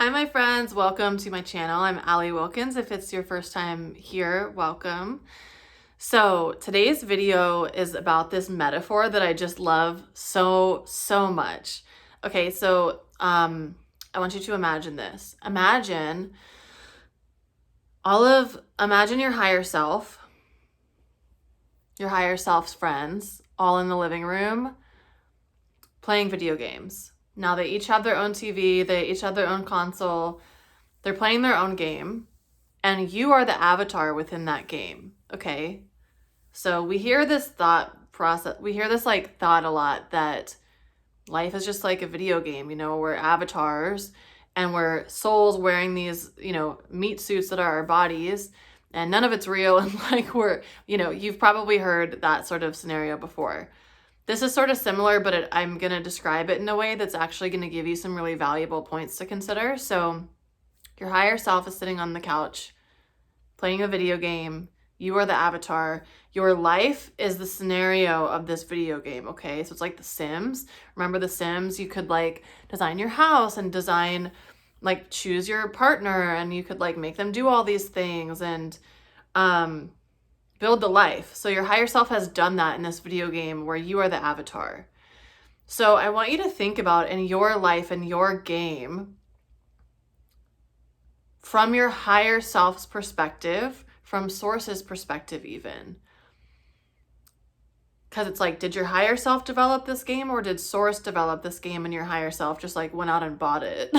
Hi, my friends. Welcome to my channel. I'm Wilkins. If it's your first time here, welcome. So today's video is about this metaphor that I just love so much. Okay, so I want you to imagine this. Imagine your higher self's friends, all in the living room playing video games. Now they each have their own TV, they each have their own console, they're playing their own game, and you are the avatar within that game, okay? So we hear this thought a lot that life is just like a video game, we're avatars and we're souls wearing these, meat suits that are our bodies, and none of it's real, and you've probably heard that sort of scenario before. This is sort of similar, but I'm going to describe it in a way that's actually going to give you some really valuable points to consider. So your higher self is sitting on the couch playing a video game. You are the avatar. Your life is the scenario of this video game, okay? So it's like The Sims. Remember The Sims? You could design your house and choose your partner, and you could make them do all these things and build the life. So your higher self has done that in this video game where you are the avatar. So I want you to think about in your life and your game from your higher self's perspective, from Source's perspective even. Because it's did your higher self develop this game, or did Source develop this game and your higher self just went out and bought it?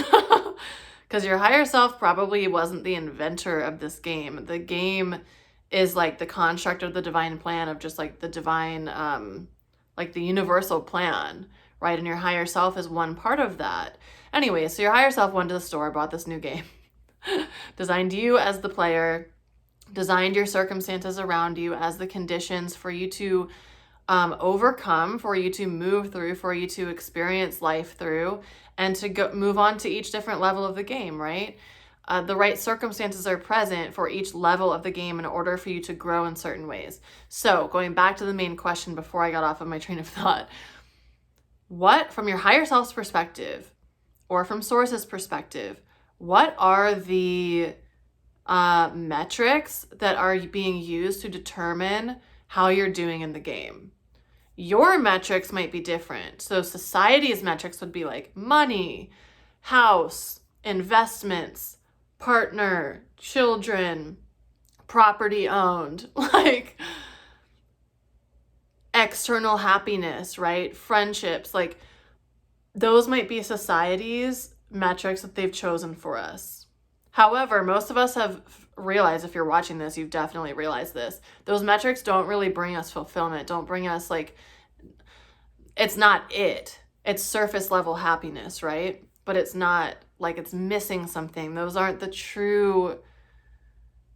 Because your higher self probably wasn't the inventor of this game. The game is the construct of the divine plan of just the divine, the universal plan, right? And your higher self is one part of that. Anyway, so your higher self went to the store, bought this new game, designed you as the player, designed your circumstances around you as the conditions for you to overcome, for you to move through, for you to experience life through, and to move on to each different level of the game, right? The right circumstances are present for each level of the game in order for you to grow in certain ways. So going back to the main question before I got off of my train of thought, what, from your higher self's perspective or from Source's perspective, what are the metrics that are being used to determine how you're doing in the game? Your metrics might be different. So society's metrics would be money, house, investments, partner, children, property owned, external happiness, right? Friendships, those might be society's metrics that they've chosen for us. However, most of us have realized, if you're watching this, you've definitely realized this. Those metrics don't really bring us fulfillment, don't bring us it's not it. It's surface level happiness, right? But it's not it's missing something. Those aren't the true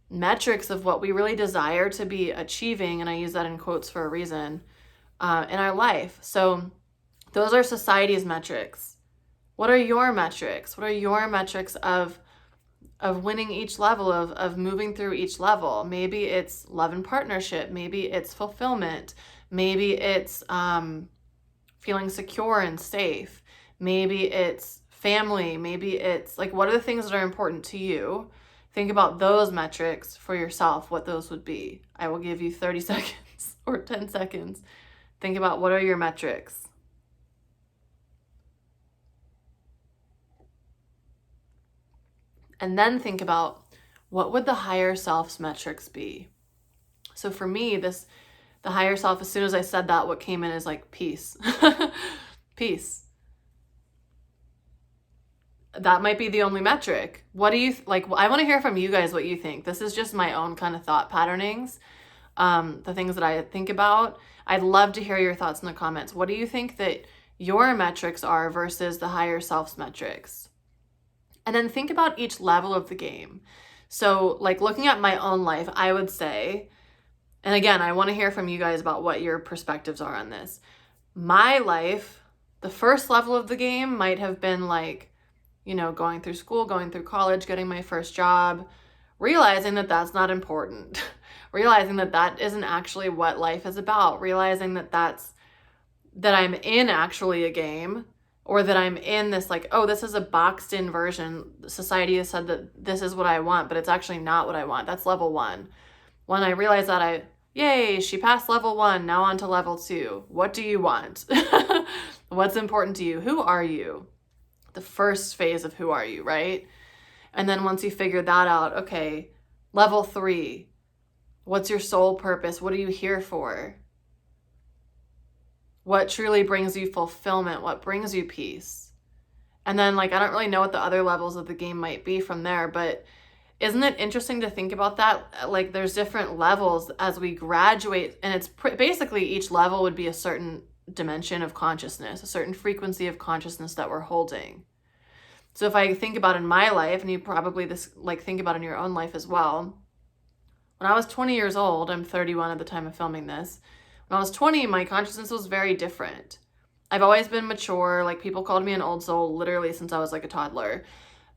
metrics of what we really desire to be achieving. And I use that in quotes for a reason, in our life. So those are society's metrics. What are your metrics? What are your metrics of winning each level, of moving through each level? Maybe it's love and partnership. Maybe it's fulfillment. Maybe it's feeling secure and safe. Maybe it's family. Maybe it's what are the things that are important to you? Think about those metrics for yourself, what those would be. I will give you 30 seconds or 10 seconds. Think about what are your metrics. And then think about what would the higher self's metrics be? So for me, the higher self, as soon as I said that, what came in is peace. Peace. That might be the only metric. What do you I want to hear from you guys what you think. This is just my own kind of thought patternings, the things that I think about. I'd love to hear your thoughts in the comments. What do you think that your metrics are versus the higher self's metrics? And then think about each level of the game. So looking at my own life, I would say, and again, I want to hear from you guys about what your perspectives are on this. My life, the first level of the game might have been going through school, going through college, getting my first job, realizing that that's not important, realizing that that isn't actually what life is about, realizing that I'm in actually a game or that I'm in this like, oh, this is a boxed in version. Society has said that this is what I want, but it's actually not what I want. That's level 1. When I realize that yay, she passed level 1, now on to level 2. What do you want? What's important to you? Who are you? The first phase of who are you, right? And then once you figure that out, okay, level 3, what's your soul purpose? What are you here for? What truly brings you fulfillment? What brings you peace? And then like, I don't really know what the other levels of the game might be from there, but isn't it interesting to think about that? Like there's different levels as we graduate, and it's basically each level would be a certain dimension of consciousness, a certain frequency of consciousness that we're holding. So if I think about in my life, and you probably think about in your own life as well, when I was 20 years old, I'm 31 at the time of filming this. When I was 20, my consciousness was very different. I've always been mature. Like people called me an old soul literally since I was like a toddler.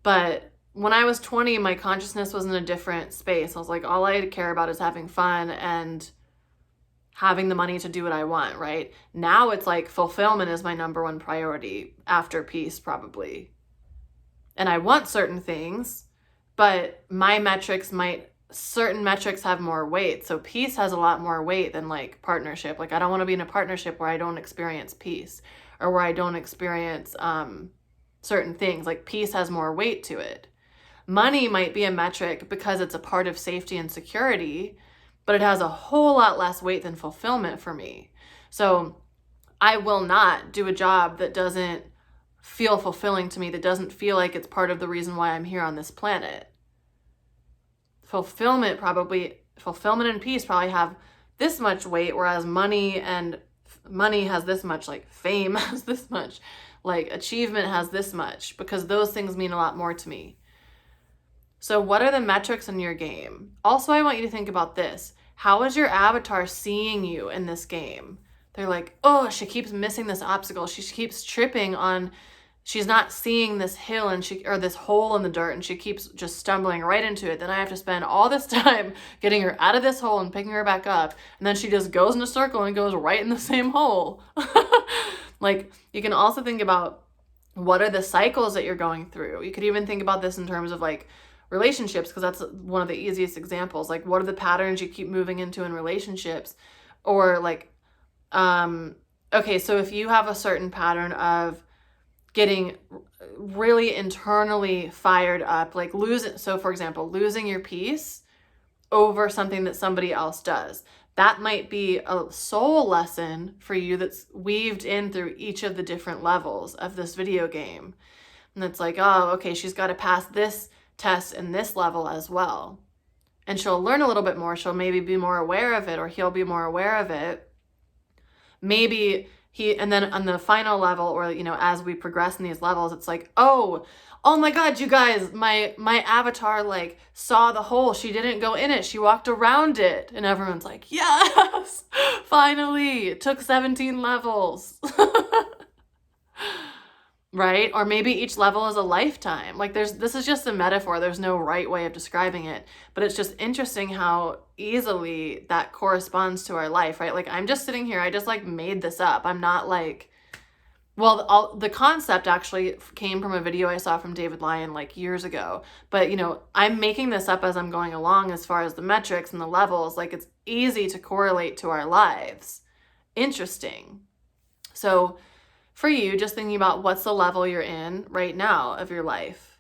But when I was 20, my consciousness was in a different space. I was like, all I care about is having fun and having the money to do what I want, right? Now it's like fulfillment is my number 1 priority after peace, probably. And I want certain things, but certain metrics have more weight. So peace has a lot more weight than like partnership. Like I don't want to be in a partnership where I don't experience peace or where I don't experience certain things. Like peace has more weight to it. Money might be a metric because it's a part of safety and security, but it has a whole lot less weight than fulfillment for me. So I will not do a job that doesn't feel fulfilling to me, that doesn't feel like it's part of the reason why I'm here on this planet. Fulfillment and peace probably have this much weight, whereas money has this much, like fame has this much, like achievement has this much, because those things mean a lot more to me. So what are the metrics in your game? Also, I want you to think about this. How is your avatar seeing you in this game? They're like, oh, she keeps missing this obstacle. She keeps tripping on, she's not seeing this hill or this hole in the dirt, and she keeps just stumbling right into it. Then I have to spend all this time getting her out of this hole and picking her back up. And then she just goes in a circle and goes right in the same hole. Like, you can also think about what are the cycles that you're going through. You could even think about this in terms of like relationships, because that's one of the easiest examples. Like, what are the patterns you keep moving into in relationships? Or like, okay, so if you have a certain pattern of getting really internally fired up, like for example, losing your peace over something that somebody else does, that might be a soul lesson for you that's weaved in through each of the different levels of this video game. And it's like, oh, okay, she's got to pass this test in this level as well. And she'll learn a little bit more. She'll maybe be more aware of it, or he'll be more aware of it. Maybe and then on the final level, or, as we progress in these levels, it's like, oh my God, you guys, my avatar like saw the hole. She didn't go in it. She walked around it. And everyone's like, yes, finally, it took 17 levels. Right? Or maybe each level is a lifetime. Like this is just a metaphor. There's no right way of describing it, but it's just interesting how easily that corresponds to our life, right? Like I'm just sitting here, I just like made this up. I'm not like, well, the concept actually came from a video I saw from David Lyon like years ago, but I'm making this up as I'm going along as far as the metrics and the levels. Like it's easy to correlate to our lives. Interesting. So for you, just thinking about what's the level you're in right now of your life.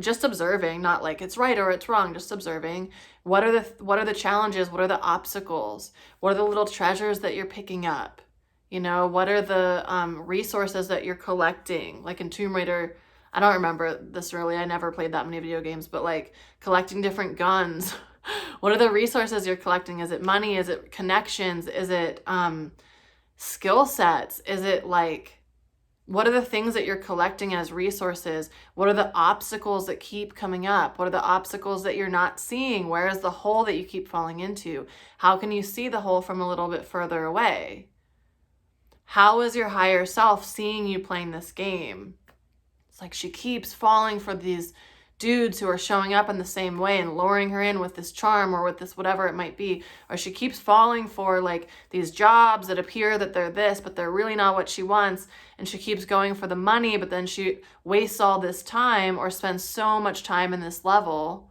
Just observing, not like it's right or it's wrong, just observing. What are the challenges? What are the obstacles? What are the little treasures that you're picking up? What are the resources that you're collecting? Like in Tomb Raider, I don't remember this really. I never played that many video games, but like collecting different guns. What are the resources you're collecting? Is it money? Is it connections? Is it skill sets? Is it like, what are the things that you're collecting as resources? What are the obstacles that keep coming up? What are the obstacles that you're not seeing? Where is the hole that you keep falling into? How can you see the hole from a little bit further away? How is your higher self seeing you playing this game? It's like she keeps falling for these dudes who are showing up in the same way and luring her in with this charm or with this whatever it might be, or she keeps falling for like these jobs that appear that they're this, but they're really not what she wants, and she keeps going for the money, but then she wastes all this time or spends so much time in this level.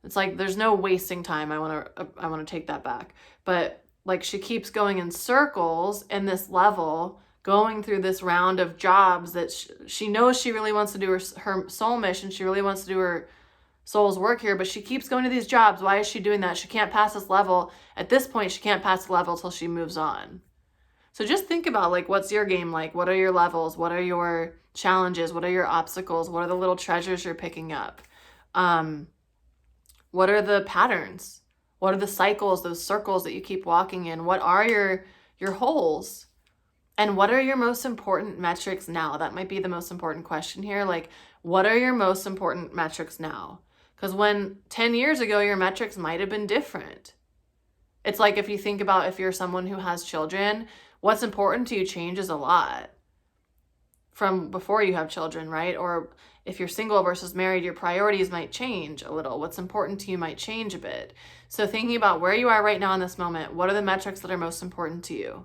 It's like there's no wasting time. I want to take that back. But like she keeps going in circles in this level, going through this round of jobs that she knows she really wants to do her soul mission. She really wants to do her soul's work here, but she keeps going to these jobs. Why is she doing that? She can't pass this level. At this point, she can't pass the level till she moves on. So just think about like, what's your game like? What are your levels? What are your challenges? What are your obstacles? What are the little treasures you're picking up? What are the patterns? What are the cycles, those circles that you keep walking in? What are your holes? And what are your most important metrics now? That might be the most important question here. Like, what are your most important metrics now? Because when 10 years ago, your metrics might have been different. It's like if you think about if you're someone who has children, what's important to you changes a lot from before you have children, right? Or if you're single versus married, your priorities might change a little. What's important to you might change a bit. So thinking about where you are right now in this moment, what are the metrics that are most important to you?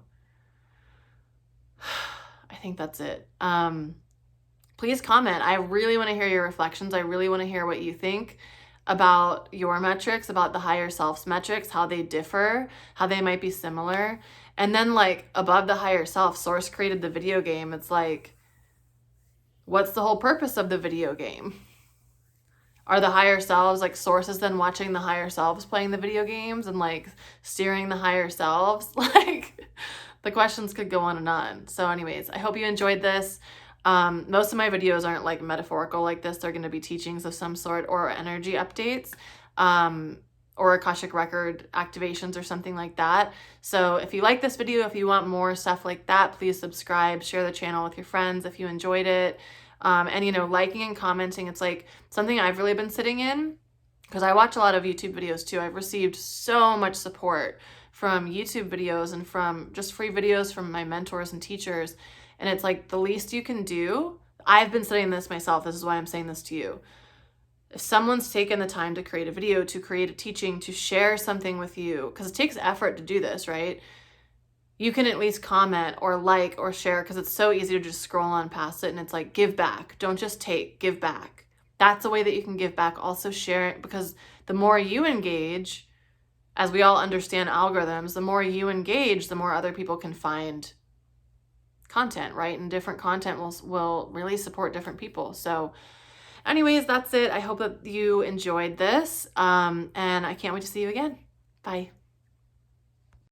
I think that's it. Please comment. I really want to hear your reflections. I really want to hear what you think about your metrics, about the higher self's metrics, how they differ, how they might be similar. And then like above the higher self, Source created the video game. It's like, what's the whole purpose of the video game? Are the higher selves like Sources then watching the higher selves playing the video games and like steering the higher selves? Like the questions could go on and on. So anyways, I hope you enjoyed this. Most of my videos aren't like metaphorical like this. They're going to be teachings of some sort or energy updates, or Akashic record activations or something like that. So if you like this video, if you want more stuff like that, please subscribe, share the channel with your friends if you enjoyed it. And you know, liking and commenting, it's like something I've really been sitting in because I watch a lot of YouTube videos too. I've received so much support from YouTube videos and from just free videos from my mentors and teachers. And it's like the least you can do. I've been studying this myself. This is why I'm saying this to you. If someone's taken the time to create a video, to create a teaching, to share something with you, because it takes effort to do this, right? You can at least comment or like or share, because it's so easy to just scroll on past it. And it's like, give back. Don't just take, give back. That's a way that you can give back. Also share it, because the more you engage, as we all understand algorithms, the more you engage, the more other people can find content, right? And different content will really support different people. So anyways, that's it. I hope that you enjoyed this. And I can't wait to see you again. Bye.